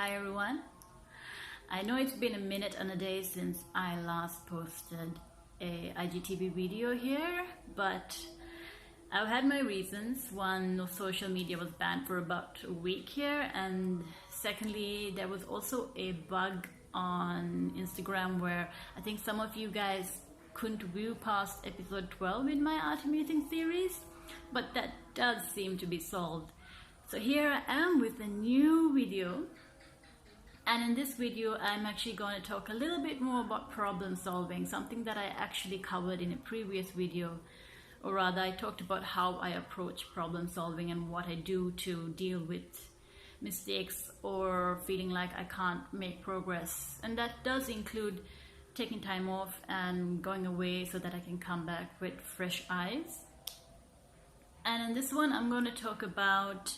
Hi everyone. I know it's been a minute and a day since I last posted a IGTV video here, but I've had my reasons. One, no social media was banned for about a week here, and secondly, there was also a bug on Instagram where I think some of you guys couldn't view past episode 12 in my Arty Musings series, but that does seem to be solved. So here I am with a new video, and in this video I'm actually going to talk a little bit more about problem solving, something that I actually covered in a previous video, or rather I talked about how I approach problem solving and what I do to deal with mistakes or feeling like I can't make progress, and that does include taking time off and going away so that I can come back with fresh eyes. And in this one I'm going to talk about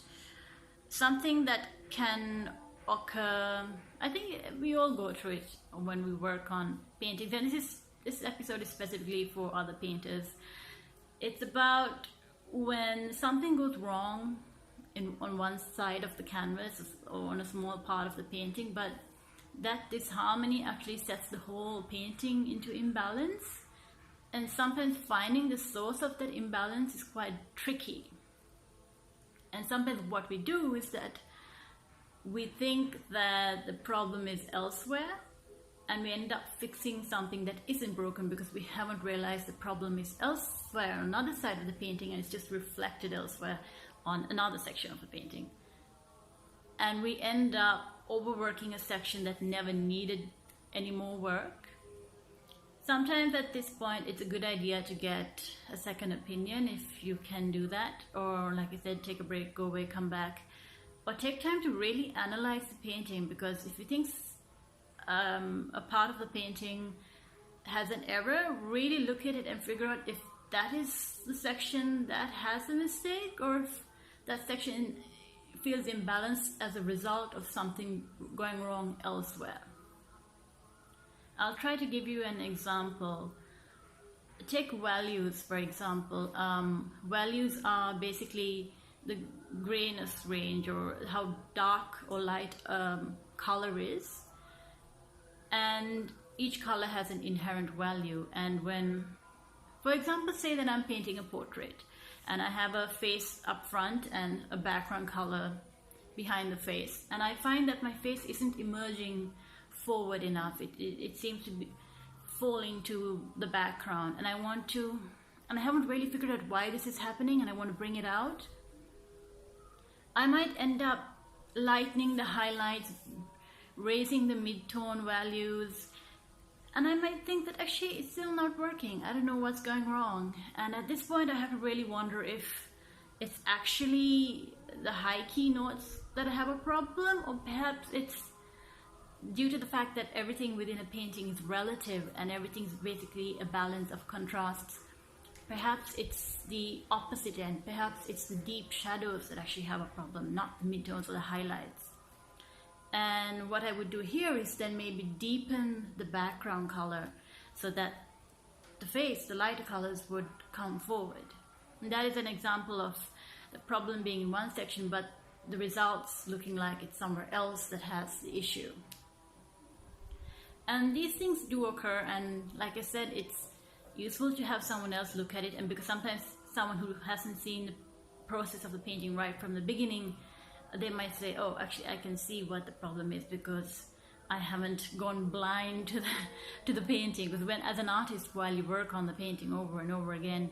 something that can occur. I think we all go through it when we work on paintings, and this episode is specifically for other painters. It's about when something goes wrong on one side of the canvas or on a small part of the painting, but that disharmony actually sets the whole painting into imbalance, and sometimes finding the source of that imbalance is quite tricky. And sometimes what we do is that we think that the problem is elsewhere, and we end up fixing something that isn't broken because we haven't realized the problem is elsewhere on another side of the painting, and it's just reflected elsewhere on another section of the painting. And we end up overworking a section that never needed any more work. Sometimes at this point it's a good idea to get a second opinion if you can do that, or like I said, take a break, go away, come back, or take time to really analyze the painting, because if you think a part of the painting has an error, really look at it and figure out if that is the section that has a mistake, or if that section feels imbalanced as a result of something going wrong elsewhere. I'll try to give you an example. Take values, for example. Values are basically the grayness range, or how dark or light color is, and each color has an inherent value. And when, for example, say that I'm painting a portrait and I have a face up front and a background color behind the face, and I find that my face isn't emerging forward enough, it seems to be falling to the background, and I haven't really figured out why this is happening, and I want to bring it out. I might end up lightening the highlights, raising the mid-tone values, and I might think that actually it's still not working. I don't know what's going wrong, and at this point I have to really wonder if it's actually the high key notes that I have a problem, or perhaps it's due to the fact that everything within a painting is relative and everything's basically a balance of contrasts. Perhaps it's the opposite end. Perhaps it's the deep shadows that actually have a problem, not the midtones or the highlights. And what I would do here is then maybe deepen the background color so that the face, the lighter colors, would come forward. And that is an example of the problem being in one section, but the results looking like it's somewhere else that has the issue. And these things do occur, and like I said, it's useful to have someone else look at it, and because sometimes someone who hasn't seen the process of the painting right from the beginning, they might say, oh, actually I can see what the problem is because I haven't gone blind to the painting. Because when, as an artist, while you work on the painting over and over again,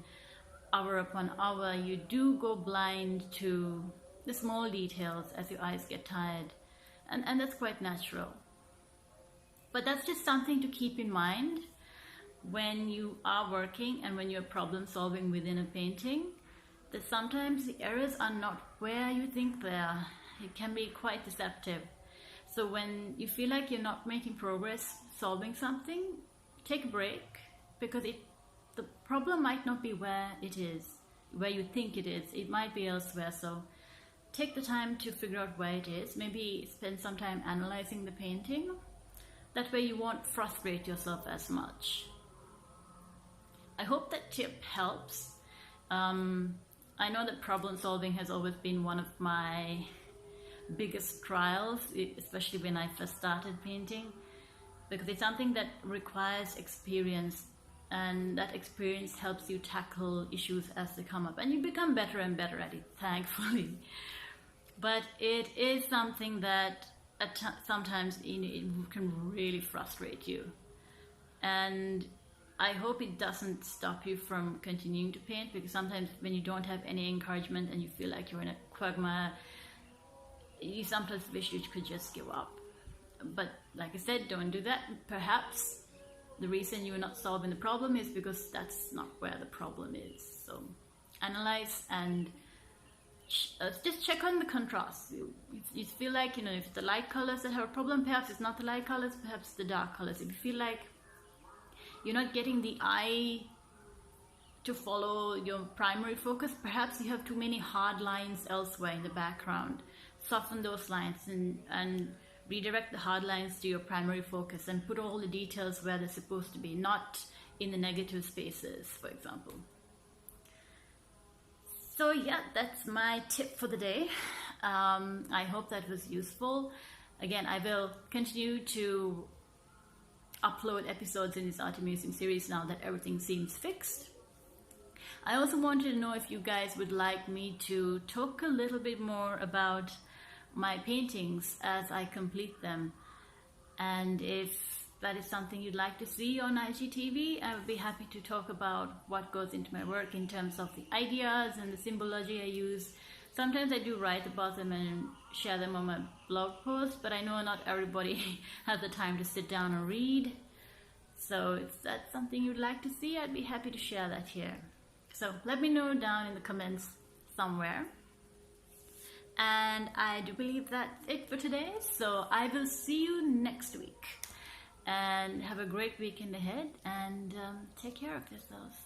hour upon hour, you do go blind to the small details as your eyes get tired, and that's quite natural. But that's just something to keep in mind when you are working and when you're problem solving within a painting, that sometimes the errors are not where you think they are. It can be quite deceptive. So when you feel like you're not making progress solving something, take a break, because the problem might not be where it is, where you think it is. It might be elsewhere. So take the time to figure out where it is. Maybe spend some time analyzing the painting. That way you won't frustrate yourself as much. I hope that tip helps. I know that problem solving has always been one of my biggest trials, especially when I first started painting, because it's something that requires experience, and that experience helps you tackle issues as they come up, and you become better and better at it, thankfully. But it is something that sometimes it can really frustrate you, and I hope it doesn't stop you from continuing to paint, because sometimes when you don't have any encouragement and you feel like you're in a quagmire, you sometimes wish you could just give up. But like I said, don't do that. Perhaps the reason you're not solving the problem is because that's not where the problem is. So analyze and just check on the contrast. You feel like, you know, if the light colors that have a problem, perhaps it's not the light colors, perhaps the dark colors. If you feel like you're not getting the eye to follow your primary focus, perhaps you have too many hard lines elsewhere in the background. Soften those lines and redirect the hard lines to your primary focus, and put all the details where they're supposed to be, not in the negative spaces, for example. So yeah, that's my tip for the day. I hope that was useful. Again, I will continue to upload episodes in this Arty Musings series now that everything seems fixed. I also wanted to know if you guys would like me to talk a little bit more about my paintings as I complete them, and if that is something you'd like to see on IGTV, I would be happy to talk about what goes into my work in terms of the ideas and the symbology I use. Sometimes I do write about them and share them on my blog post, but I know not everybody has the time to sit down and read. So if that's something you'd like to see, I'd be happy to share that here. So let me know down in the comments somewhere. And I do believe that's it for today. So I will see you next week. And have a great weekend ahead, and take care of yourselves.